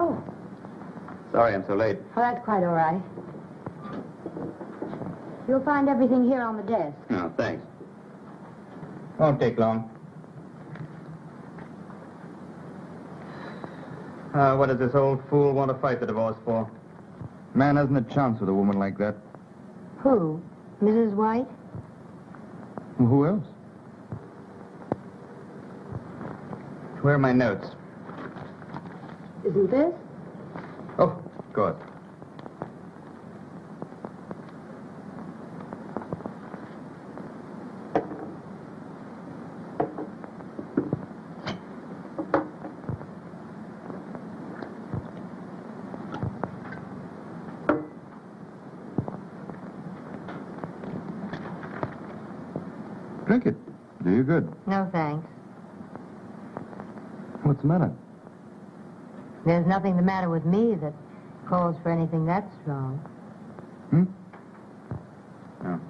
Oh. Sorry I'm so late. Oh, that's quite all right. You'll find everything here on the desk. Oh, thanks. Won't take long. What does this old fool want to fight the divorce for? Man hasn't a chance with a woman like that. Who? Mrs. White? Well, who else? Where are my notes? Isn't this? Oh, good. Drink it. Do you good. No, thanks. What's the matter? There's nothing the matter with me that calls for anything that strong. Hmm? No.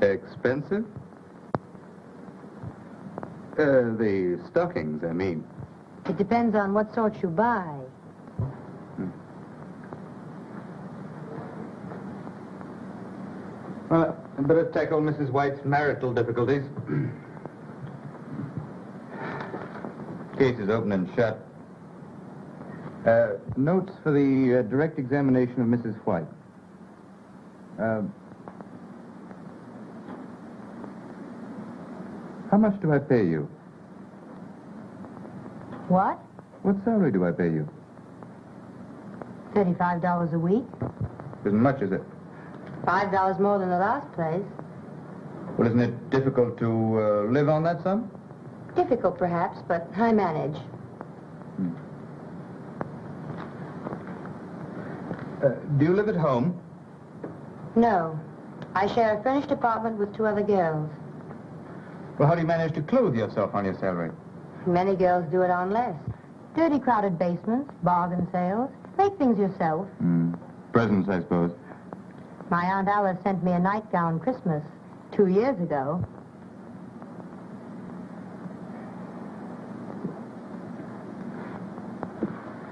Expensive? The stockings, I mean. It depends on what sort you buy. Well, I'd better tackle Mrs. White's marital difficulties. Case is open and shut. Notes for the direct examination of Mrs. White. How much do I pay you? What? What salary do I pay you? $35 a week? Isn't much, is it? $5 more than the last place. Well, isn't it difficult to live on that sum? Difficult, perhaps, but I manage. Do you live at home? No. I share a furnished apartment with 2 other girls. Well, how do you manage to clothe yourself on your salary? Many girls do it on less. Dirty, crowded basements, bargain sales. Make things yourself. Presents, I suppose. My Aunt Alice sent me a nightgown Christmas 2 years ago.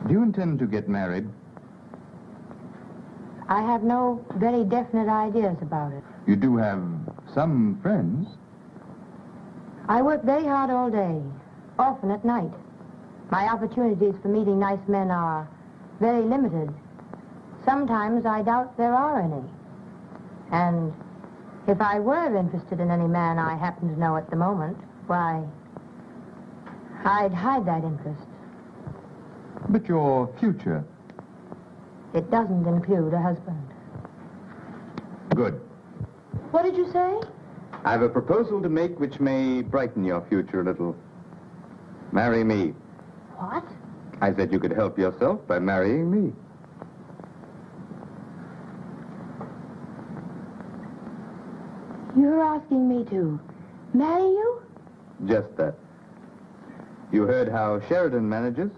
Do you intend to get married? I have no very definite ideas about it. You do have some friends. I work very hard all day, often at night. My opportunities for meeting nice men are very limited. Sometimes I doubt there are any. And if I were interested in any man I happen to know at the moment, why, I'd hide that interest. But your future? It doesn't include a husband. Good. What did you say? I have a proposal to make which may brighten your future a little. Marry me. What? I said you could help yourself by marrying me. You're asking me to marry you? Just that. You heard how Sheridan manages?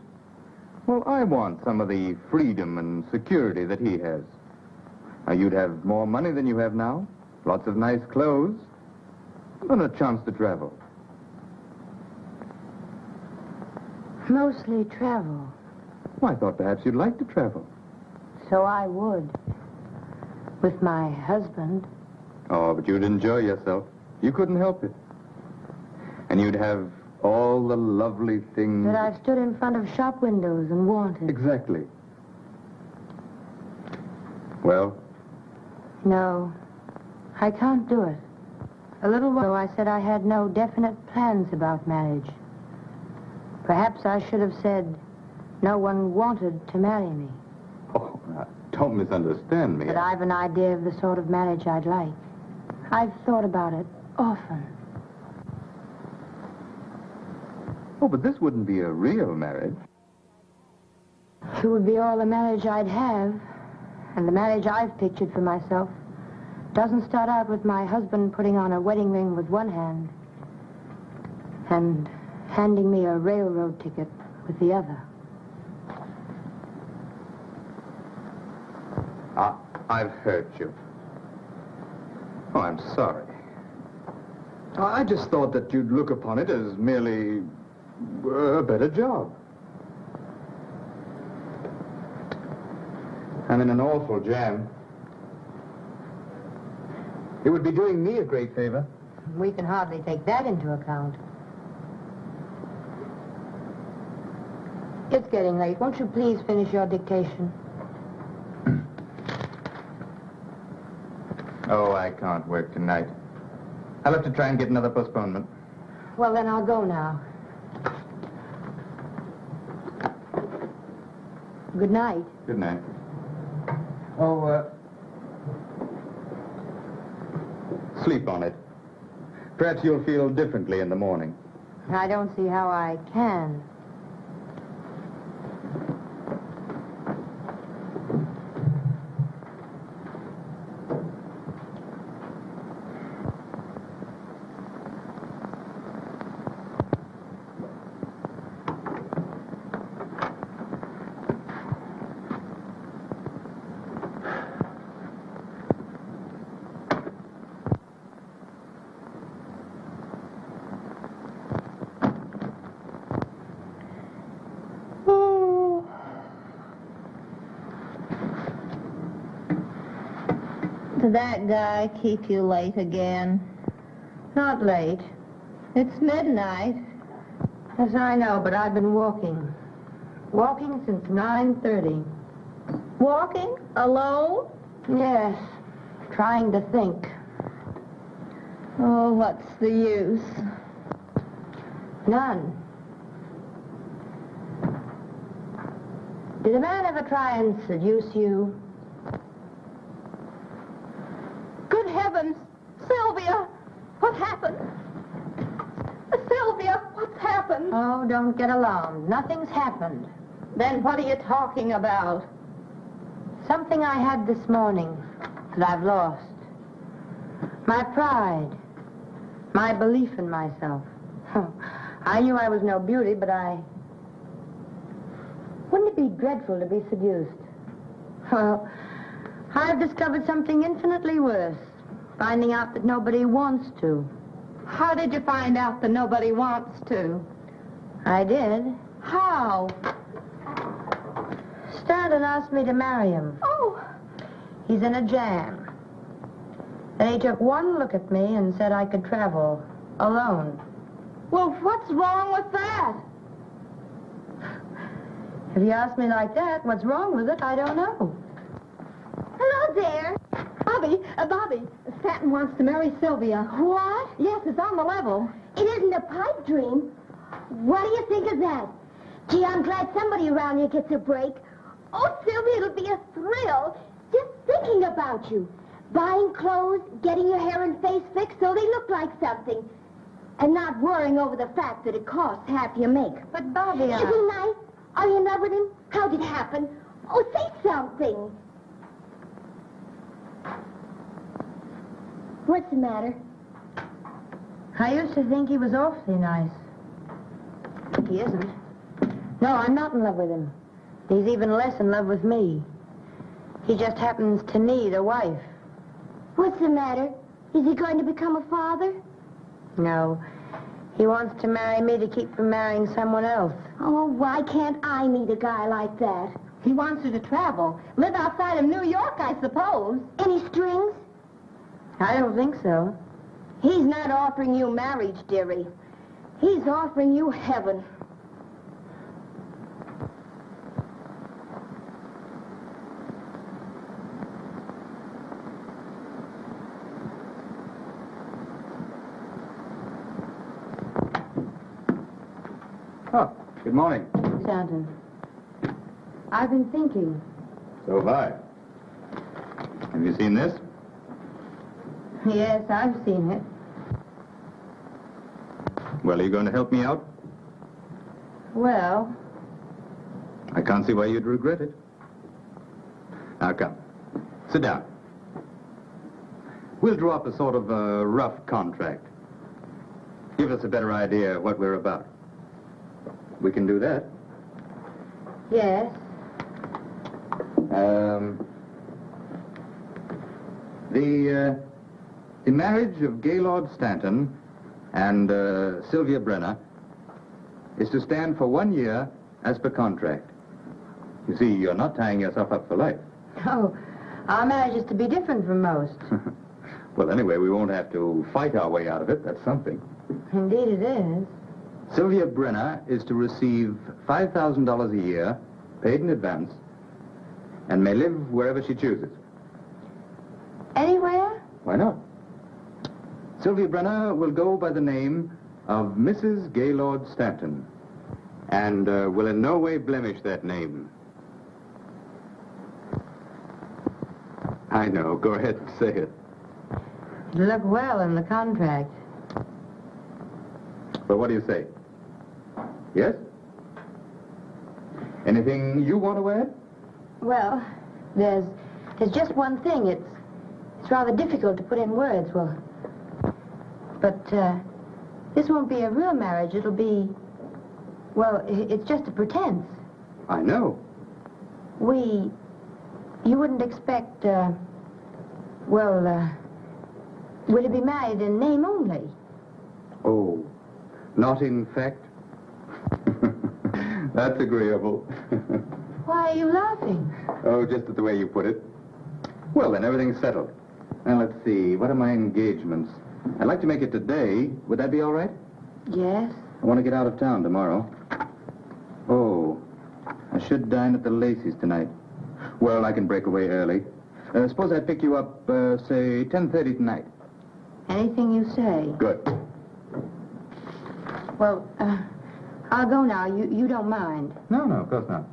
Well, I want some of the freedom and security that he has. Now, you'd have more money than you have now, lots of nice clothes, and a chance to travel. Mostly travel. Well, I thought perhaps you'd like to travel. So I would. With my husband. Oh, but you'd enjoy yourself. You couldn't help it. And you'd have all the lovely things... That I've stood in front of shop windows and wanted. Exactly. Well? No, I can't do it. A little while ago, I said I had no definite plans about marriage. Perhaps I should have said no one wanted to marry me. Oh, now, don't misunderstand me. But I've an idea of the sort of marriage I'd like. I've thought about it often. Oh, but this wouldn't be a real marriage. It would be all the marriage I'd have. And the marriage I've pictured for myself doesn't start out with my husband putting on a wedding ring with one hand and handing me a railroad ticket with the other. I've hurt you. Oh, I'm sorry. I just thought that you'd look upon it as merely a better job. I'm in an awful jam. It would be doing me a great favor. We can hardly take that into account. It's getting late. Won't you please finish your dictation? Oh, I can't work tonight. I'll have to try and get another postponement. Well, then I'll go now. Good night. Good night. Oh, sleep on it. Perhaps you'll feel differently in the morning. I don't see how I can. Did that guy keep you late again? Not late. It's midnight. Yes, I know, but I've been walking. Walking since 9:30. Walking? Alone? Yes, trying to think. Oh, what's the use? None. Did a man ever try and seduce you? Good heavens! Sylvia! What happened? Sylvia, what's happened? Oh, don't get alarmed. Nothing's happened. Then what are you talking about? Something I had this morning that I've lost. My pride. My belief in myself. I knew I was no beauty, but wouldn't it be dreadful to be seduced? Well, I've discovered something infinitely worse. Finding out that nobody wants to. How did you find out that nobody wants to? I did. How? Stanton asked me to marry him. Oh! He's in a jam. Then he took one look at me and said I could travel alone. Well, what's wrong with that? If you ask me like that, what's wrong with it, I don't know. Hello there. Bobby, Stanton wants to marry Sylvia. What? Yes, it's on the level. It isn't a pipe dream. What do you think of that? Gee, I'm glad somebody around here gets a break. Oh, Sylvia, it'll be a thrill just thinking about you. Buying clothes, getting your hair and face fixed so they look like something. And not worrying over the fact that it costs half your make. But, Bobby, Isn't he nice? Are you in love with him? How'd it happen? Oh, say something. What's the matter? I used to think he was awfully nice. He isn't. No, I'm not in love with him. He's even less in love with me. He just happens to need a wife. What's the matter? Is he going to become a father? No. He wants to marry me to keep from marrying someone else. Oh, why can't I meet a guy like that? He wants you to travel. Live outside of New York, I suppose. Any strings? I don't think so. He's not offering you marriage, dearie. He's offering you heaven. Oh, good morning. Stanton, I've been thinking. So have I. Have you seen this? Yes, I've seen it. Well, are you going to help me out? Well, I can't see why you'd regret it. Now, come. Sit down. We'll draw up a sort of rough contract. give us a better idea of what we're about. We can do that. Yes. The marriage of Gaylord Stanton and Sylvia Brenner is to stand for 1 year as per contract. You see, you're not tying yourself up for life. Oh, our marriage is to be different from most. Well, anyway, we won't have to fight our way out of it. That's something. Indeed it is. Sylvia Brenner is to receive $5,000 a year, paid in advance, and may live wherever she chooses. Anywhere? Why not? Sylvia Brenner will go by the name of Mrs. Gaylord Stanton, and will in no way blemish that name. I know. Go ahead and say it. It'll look well in the contract. But what do you say? Yes? Anything you want to add? Well, there's just one thing. It's rather difficult to put in words. But this won't be a real marriage. It'll be, well, it's just a pretense. I know. You wouldn't expect, we're to be married in name only. Oh, not in fact? That's agreeable. Why are you laughing? Oh, just at the way you put it. Well, then, everything's settled. Now, let's see. What are my engagements? I'd like to make it today. Would that be all right? Yes. I want to get out of town tomorrow. Oh, I should dine at the Lacey's tonight. Well, I can break away early. Suppose I pick you up, say, 10:30 tonight. Anything you say. Good. Well, I'll go now. You don't mind. No, of course not.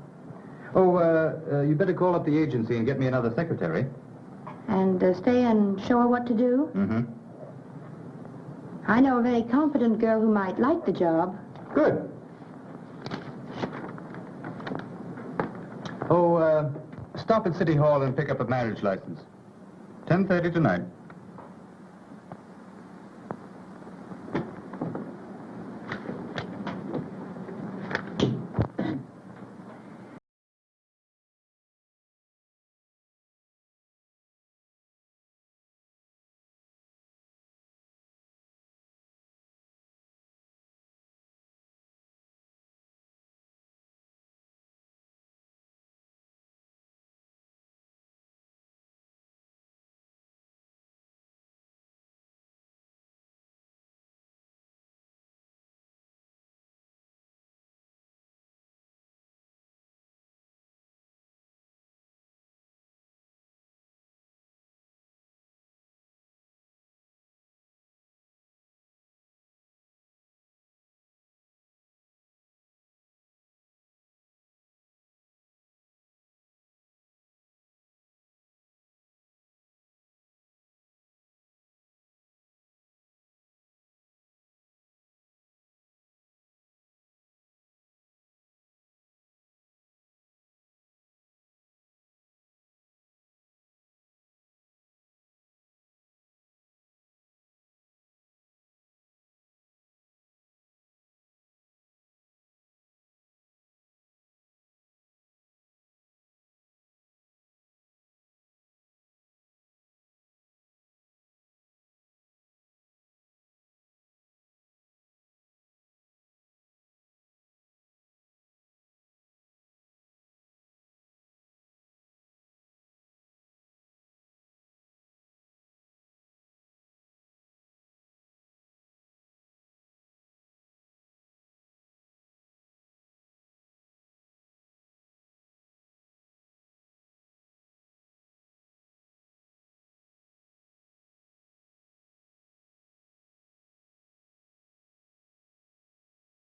Oh, you better call up the agency and get me another secretary. And stay and show her what to do? Mm-hmm. I know a very competent girl who might like the job. Good. Oh, stop at City Hall and pick up a marriage license. 10:30 tonight.